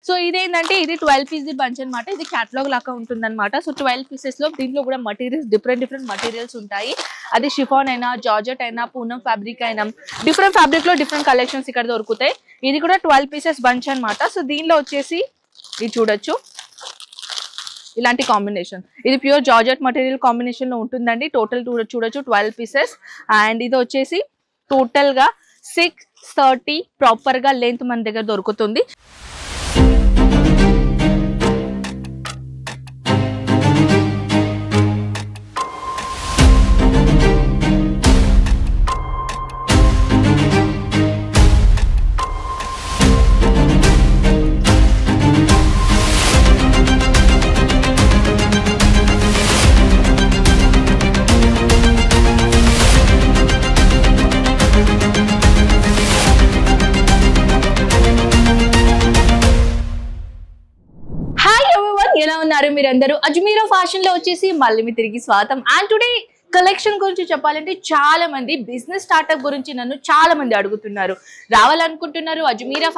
So ఇదేంటంటే ఇది 12 piece bunch అనమాట. ఇది క్యాటలాగ్ లాగా ఉంటుంది అనమాట. సో 12 పీసెస్ లో దీంట్లో కూడా మటీరియల్స్ డిఫరెంట్ మటీరియల్స్ ఉంటాయి. అది షిఫాన్ అయినా, జార్జెట్ అయినా, పూనం ఫ్యాబ్రిక్ అయినా, డిఫరెంట్ ఫ్యాబ్రిక్ లో డిఫరెంట్ కలెక్షన్స్ ఇక్కడ దొరుకుతాయి. ఇది కూడా 12 పీసెస్ బంచ్ అనమాట. సో దీనిలో వచ్చేసి ఇది చూడొచ్చు, ఇలాంటి కాంబినేషన్. ఇది ప్యూర్ జార్జెట్ మటీరియల్ కాంబినేషన్ లో ఉంటుందండి. టోటల్ చూడొచ్చు 12 పీసెస్. అండ్ ఇది వచ్చేసి టోటల్ గా 630 ప్రాపర్ గా లెంత్ మన దగ్గర దొరుకుతుంది. ఎలా ఉన్నారు మీరందరూ? అజ్మీరా ఫ్యాషన్ లో వచ్చేసి మళ్ళీ మీ తిరిగి స్వాగతం. అండ్ టుడే కలెక్షన్ గురించి చెప్పాలంటే చాలా మంది బిజినెస్ స్టార్ట్అప్ గురించి నన్ను చాలా మంది అడుగుతున్నారు, రావాలనుకుంటున్నారు. అజ్మీరా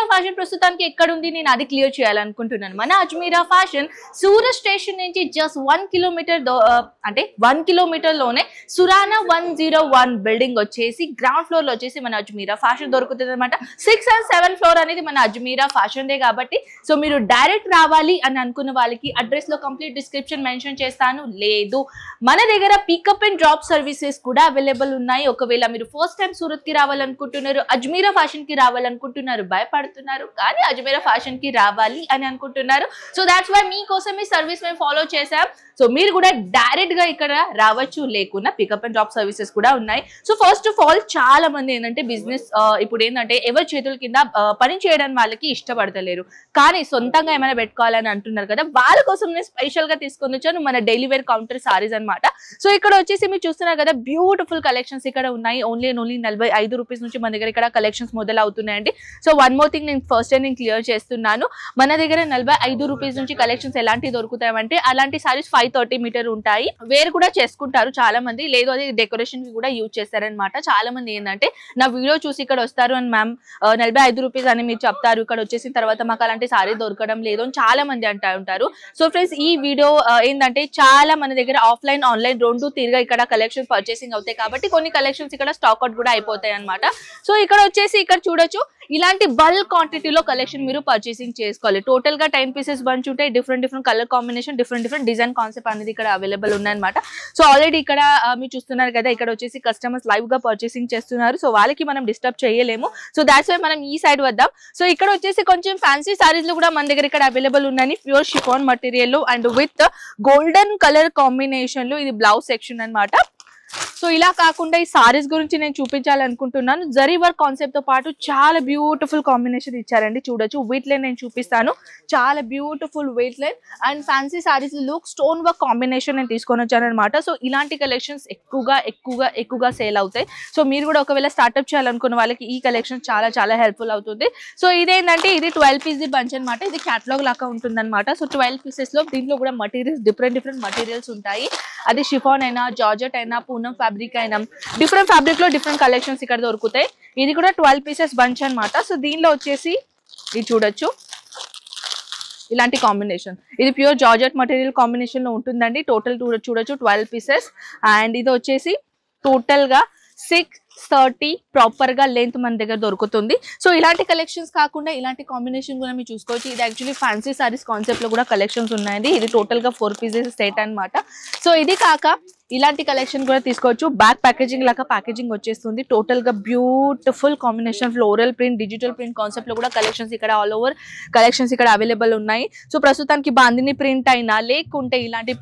ఫ్యాషన్ ప్రస్తుతానికి ఎక్కడ ఉంది, నేను అది క్లియర్ చేయాలనుకుంటున్నాను. మన అజ్మీరా ఫ్యాషన్ సూరత్ స్టేషన్ నుంచి జస్ట్ 1 కిలోమీటర్ అంటే 1 కిలోమీటర్ లోనే సురానా 101 బిల్డింగ్ వచ్చేసి గ్రౌండ్ ఫ్లోర్ లో వచ్చేసి మన అజ్మీరా ఫ్యాషన్ దొరుకుతుంది అనమాట. 6 and 7 ఫ్లోర్ అనేది మన అజ్మీరా ఫ్యాషన్ దే కాబట్టి సో మీరు డైరెక్ట్ రావాలి అని అనుకున్న వాళ్ళకి అడ్రస్ లో కంప్లీట్ డిస్క్రిప్షన్ మెన్షన్ చేస్తాను. లేదు మన దగ్గర పికప్ అండ్ డ్రాప్ సర్వీసెస్ కూడా అవైలబుల్ ఉన్నాయి. ఒకవేళ మీరు ఫస్ట్ టైం సూరత్ కి రావాలనుకుంటున్నారు, అజ్మీరా ఫ్యాషన్ కి రావాలనుకుంటున్నారు, భయపడుతున్నారు కానీ అజ్మీరా ఫ్యాషన్ కి రావాలి అని అనుకుంటున్నారు, సో దాట్స్ వై మీకోసం ఈ సర్వీస్ మేము ఫాలో చేసాం. సో మీరు కూడా డైరెక్ట్ గా ఇక్కడ రావచ్చు, లేకున్నా పికప్ అండ్ డ్రాప్ సర్వీసెస్ కూడా ఉన్నాయి. సో ఫస్ట్ ఆఫ్ ఆల్ చాలా మంది ఏంటంటే బిజినెస్ ఇప్పుడు ఏంటంటే ఎవరి చేతుల కింద పని చేయడం వాళ్ళకి ఇష్టపడతలేరు, కానీ సొంతంగా ఏమైనా పెట్టుకోవాలని అంటున్నారు కదా, వాళ్ళ కోసం నేను స్పెషల్ గా తీసుకొని వచ్చాను మన డైలీ వేర్ కౌంటర్ సారీస్ అనమాట. సో ఇక్కడ వచ్చేసి మీరు చూస్తున్నారు కదా బ్యూటిఫుల్ కలెక్షన్స్ ఇక్కడ ఉన్నాయి. ఓన్లీ 45 రూపీస్ నుంచి మన దగ్గర ఇక్కడ కలెక్షన్స్ మొదలవుతున్నాయండి. సో వన్ మోర్ థింగ్ నేను ఫస్ట్ టైం నేను క్లియర్ చేస్తున్నాను, మన దగ్గర 45 రూపీస్ నుంచి కలెక్షన్స్ ఎలాంటివి దొరుకుతాయంటే అలాంటి సారీస్ 530 మీటర్ ఉంటాయి. వేరు కూడా చేసుకుంటారు చాలా మంది, లేదు అది డెకరేషన్ కి కూడా యూజ్ చేస్తారనమాట. చాలా మంది ఏంటంటే నా వీడియో చూసి ఇక్కడ వస్తారు అని మ్యామ్ 45 రూపీస్ అని మీరు చెప్తారు, ఇక్కడ వచ్చేసిన తర్వాత మాకు అలాంటి సారీ దొరకడం లేదు అని చాలా మంది అంటూ ఉంటారు. సో ఫ్రెండ్స్ ఈ వీడియో ఏంటంటే చాలా మన దగ్గర ఆఫ్లైన్ ఆన్లైన్ రెండు తీరుగా ఇక్కడ కలెక్షన్స్ పర్చేసింగ్ అవుతాయి కాబట్టి కొన్ని కలెక్షన్స్ ఇక్కడ స్టాక్ అవుట్ కూడా అయిపోతాయి అనమాట. సో ఇక్కడ వచ్చేసి ఇక్కడ చూడొచ్చు ఇలాంటి బల్క్ క్వాంటిటీలో కలెక్షన్ మీరు పర్చేసింగ్ చేసుకోవాలి. టోటల్ గా 10 పీసెస్ బంచ్ ఉంటాయి. Different colour combination, different design concept అనేది ఇక్కడ అవైలబుల్ ఉన్నాయన్నమాట. సో ఆల్రెడీ ఇక్కడ మీరు చూస్తున్నారు కదా, ఇక్కడ వచ్చేసి కస్టమర్స్ లైవ్ గా పర్చేసింగ్ చేస్తున్నారు. సో వాళ్ళకి మనం డిస్టర్బ్ చేయలేము. సో దాట్స్ వై మనం ఈ సైడ్ వద్దాం. సో ఇక్కడ వచ్చేసి కొంచెం ఫ్యాన్సీ సారీస్ లో కూడా మన దగ్గర ఇక్కడ అవైలబుల్ ఉన్నాయి. Pure chiffon material and with golden colour combination లో ఇది బ్లౌజ్ సెక్షన్ అన్నమాట. సో ఇలా కాకుండా ఈ సారీస్ గురించి నేను చూపించాలనుకుంటున్నాను. జరీ వర్క్ కాన్సెప్ట్ తో పాటు చాలా బ్యూటిఫుల్ కాంబినేషన్ ఇచ్చారండి. చూడొచ్చు వెయిట్ లైన్ నేను చూపిస్తాను, చాలా beautiful weight line and fancy saris look stone work combination నేను తీసుకొని వచ్చాను అనమాట. సో ఇలాంటి కలెక్షన్స్ ఎక్కువగా సేల్ అవుతాయి. సో మీరు కూడా ఒకవేళ స్టార్ట్అప్ చేయాలనుకున్న వాళ్ళకి ఈ కలెక్షన్ చాలా హెల్ప్ఫుల్ అవుతుంది. సో ఇదేంటంటే ఇది 12 పీస్ బంచ్ అనమాట. ఇది క్యాటలాగ్ లాగా ఉంటుంది అనమాట. సో 12 పీసెస్ లో దీంట్లో కూడా మటీరియల్స్ డిఫరెంట్ మటీరియల్స్ ఉంటాయి. అది షిఫాన్ అయినా, జార్జెట్ అయినా, పూనం ఫ్యాబ్రిక్ అయినా, డిఫరెంట్ ఫ్యాబ్రిక్ లో డిఫరెంట్ కలెక్షన్స్ ఇక్కడ దొరుకుతాయి. ఇది కూడా 12 పీసెస్ బంచ్ అనమాట. సో దీనిలో వచ్చేసి ఇది చూడొచ్చు ఇలాంటి కాంబినేషన్. ఇది ప్యూర్ జార్జెట్ మటీరియల్ కాంబినేషన్ లో ఉంటుందండి. టోటల్ చూడొచ్చు 12 పీసెస్ అండ్ ఇది వచ్చేసి టోటల్ గా 630 ప్రాపర్ గా లెంత్ మన దగ్గర దొరుకుతుంది. సో ఇలాంటి కలెక్షన్స్ కాకుండా ఇలాంటి కాంబినేషన్ కూడా మీరు చూసుకోవచ్చు. ఇది యాక్చువల్లీ ఫ్యాన్సీ సారీస్ కాన్సెప్ట్ లో కూడా కలెక్షన్స్ ఉన్నాయండి. ఇది టోటల్ గా 4 పీసెస్ సెట్ అనమాట. సో ఇది కాక ఇలాంటి కలెక్షన్ కూడా తీసుకోవచ్చు. బ్యాక్ ప్యాకేజింగ్ లాగా ప్యాకేజింగ్ వచ్చేస్తుంది. టోటల్ గా beautiful combination floral print, digital print concept లో కూడా కలెక్షన్స్ ఇక్కడ ఆల్ ఓవర్ కలెక్షన్స్ ఇక్కడ అవైలబుల్ ఉన్నాయి. సో ప్రస్తుతానికి బాందిని ప్రింట్ అయినా లేకుంటే ఇలాంటి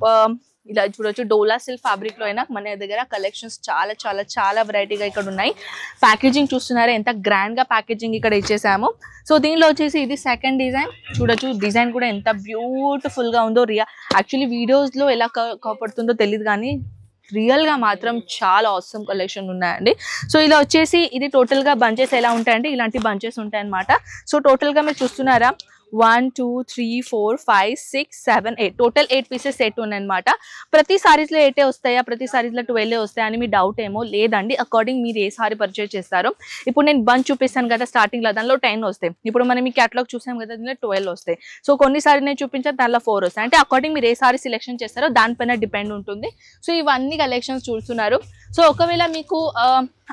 ఇలా చూడొచ్చు డోలా సిల్క్ ఫ్యాబ్రిక్ లో అయినా మన దగ్గర కలెక్షన్స్ చాలా వెరైటీగా ఇక్కడ ఉన్నాయి. ప్యాకేజింగ్ చూస్తున్నారా ఎంత గ్రాండ్ గా ప్యాకేజింగ్ ఇక్కడ ఇచ్చేసాము. సో దీనిలో వచ్చేసి ఇది సెకండ్ డిజైన్. చూడొచ్చు డిజైన్ కూడా ఎంత బ్యూటిఫుల్ గా ఉందో. యాక్చువల్లీ వీడియోస్ లో ఎలా కనపడుతుందో తెలియదు కానీ రియల్ గా మాత్రం చాలా ఆసమ్ కలెక్షన్ ఉన్నాయండి. సో ఇలా వచ్చేసి ఇది టోటల్ గా బంచెస్ ఎలా ఉంటాయంటే ఇలాంటి బంచెస్ ఉంటాయి అనమాట. సో టోటల్ గా మీరు చూస్తున్నారా 1 2 3 4 5 6 7 8 టోటల్ 8 పీసెస్ సెట్ ఉన్నాయన్నమాట. ప్రతి సారీస్లో 8 వస్తాయా, ప్రతి సారీస్లో 12 వస్తాయా అని మీ డౌట్ ఏమో. లేదండి, అకార్డింగ్ మీరు ఏ సారీ పర్చేస్ చేస్తారో. ఇప్పుడు నేను బంచ్ చూపిస్తాను కదా స్టార్టింగ్లో, దానిలో 10 వస్తాయి. ఇప్పుడు మనం ఈ క్యాటలాగ్ చూసాం కదా, దీనిలో 12 వస్తాయి. సో కొన్ని సారీ నేను చూపించాను, దానిలో 4 వస్తాయి. అంటే అకార్డింగ్ మీరు ఏ సారీ సెలెక్షన్ చేస్తారో దానిపైన డిపెండ్ ఉంటుంది. సో ఇవన్నీ కలెక్షన్స్ చూస్తున్నారు. సో ఒకవేళ మీకు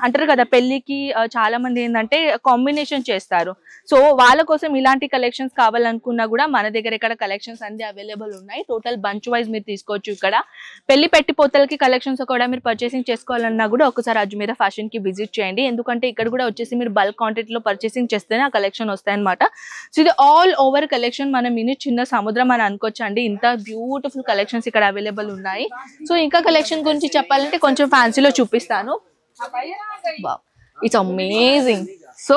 అంటారు కదా పెళ్ళికి చాలా మంది ఏంటంటే కాంబినేషన్ చేస్తారు. సో వాళ్ళ కోసం ఇలాంటి కలెక్షన్స్ కావాలనుకున్నా కూడా మన దగ్గర ఇక్కడ కలెక్షన్స్ అన్ని అవైలబుల్ ఉన్నాయి. టోటల్ బంచ్ వైజ్ మీరు తీసుకోవచ్చు. ఇక్కడ పెళ్లి పెట్టిపోతలకి కలెక్షన్స్ కూడా మీరు పర్చేసింగ్ చేసుకోవాలన్నా కూడా ఒకసారి అజ్మీరా ఫ్యాషన్ కి విజిట్ చేయండి. ఎందుకంటే ఇక్కడ కూడా వచ్చేసి మీరు బల్క్ క్వాంటిటీలో పర్చేసింగ్ చేస్తేనే ఆ కలెక్షన్ వస్తాయన్నమాట. సో ఇది ఆల్ ఓవర్ కలెక్షన్. మనం ఇన్ని చిన్న సముద్రం అని అనుకోవచ్చు అండి, ఇంత బ్యూటిఫుల్ కలెక్షన్స్ ఇక్కడ అవైలబుల్ ఉన్నాయి. సో ఇంకా కలెక్షన్ గురించి చెప్పాలంటే కొంచెం ఫ్యాన్సీలో చూపిస్తాను. It's amazing. సో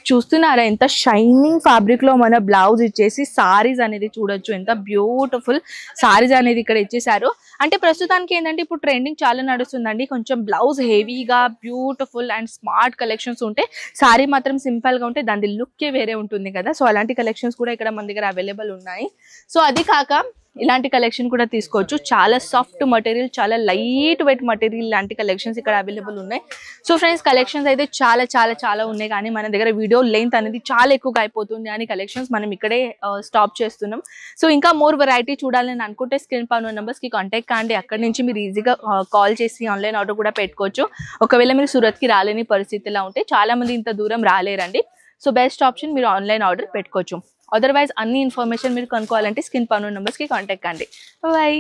చూస్తున్నారా ఎంత షైనింగ్ ఫ్యాబ్రిక్ లో మన బ్లౌజ్ ఇచ్చేసి సారీస్ అనేది చూడొచ్చు, ఎంత బ్యూటిఫుల్ సారీస్ అనేది ఇక్కడ ఇచ్చేసారు. అంటే ప్రస్తుతానికి ఏంటంటే ఇప్పుడు ట్రెండింగ్ చాలా నడుస్తుందండి, కొంచెం బ్లౌజ్ హెవీగా బ్యూటిఫుల్ అండ్ స్మార్ట్ కలెక్షన్స్ ఉంటే సారీ మాత్రం సింపుల్ గా ఉంటే దాని లుక్కే వేరే ఉంటుంది కదా. సో అలాంటి కలెక్షన్స్ కూడా ఇక్కడ మన దగ్గర అవైలబుల్ ఉన్నాయి. సో అది కాక ఇలాంటి కలెక్షన్ కూడా తీసుకోవచ్చు. చాలా సాఫ్ట్ మటీరియల్, చాలా లైట్ వెయిట్ మటీరియల్ లాంటి కలెక్షన్స్ ఇక్కడ అవైలబుల్ ఉన్నాయి. సో ఫ్రెండ్స్ కలెక్షన్స్ అయితే చాలా చాలా చాలా ఉన్నాయి, కానీ మన దగ్గర వీడియో లెంత్ అనేది చాలా ఎక్కువగా అయిపోతుంది అని కలెక్షన్స్ మనం ఇక్కడే స్టాప్ చేస్తున్నాం. సో ఇంకా మోర్ వెరైటీ చూడాలని అనుకుంటే స్క్రీన్ పైన నెంబర్స్ కి కాంటాక్ట్ కాండి. అక్కడ నుంచి మీరు ఈజీగా కాల్ చేసి ఆన్లైన్ ఆర్డర్ కూడా పెట్టుకోవచ్చు. ఒకవేళ మీరు సూరత్కి రాలేని పరిస్థితిలో ఉంటే, చాలా మంది ఇంత దూరం రాలేరండి. సో బెస్ట్ ఆప్షన్ మీరు ఆన్లైన్ ఆర్డర్ పెట్టుకోవచ్చు. అదర్వైజ్ అన్ని ఇన్ఫర్మేషన్ మీరు కనుక్కోవాలంటే స్క్రీన్ పైన నెంబర్స్కి కాంటాక్ట్ కండి. బాయ్.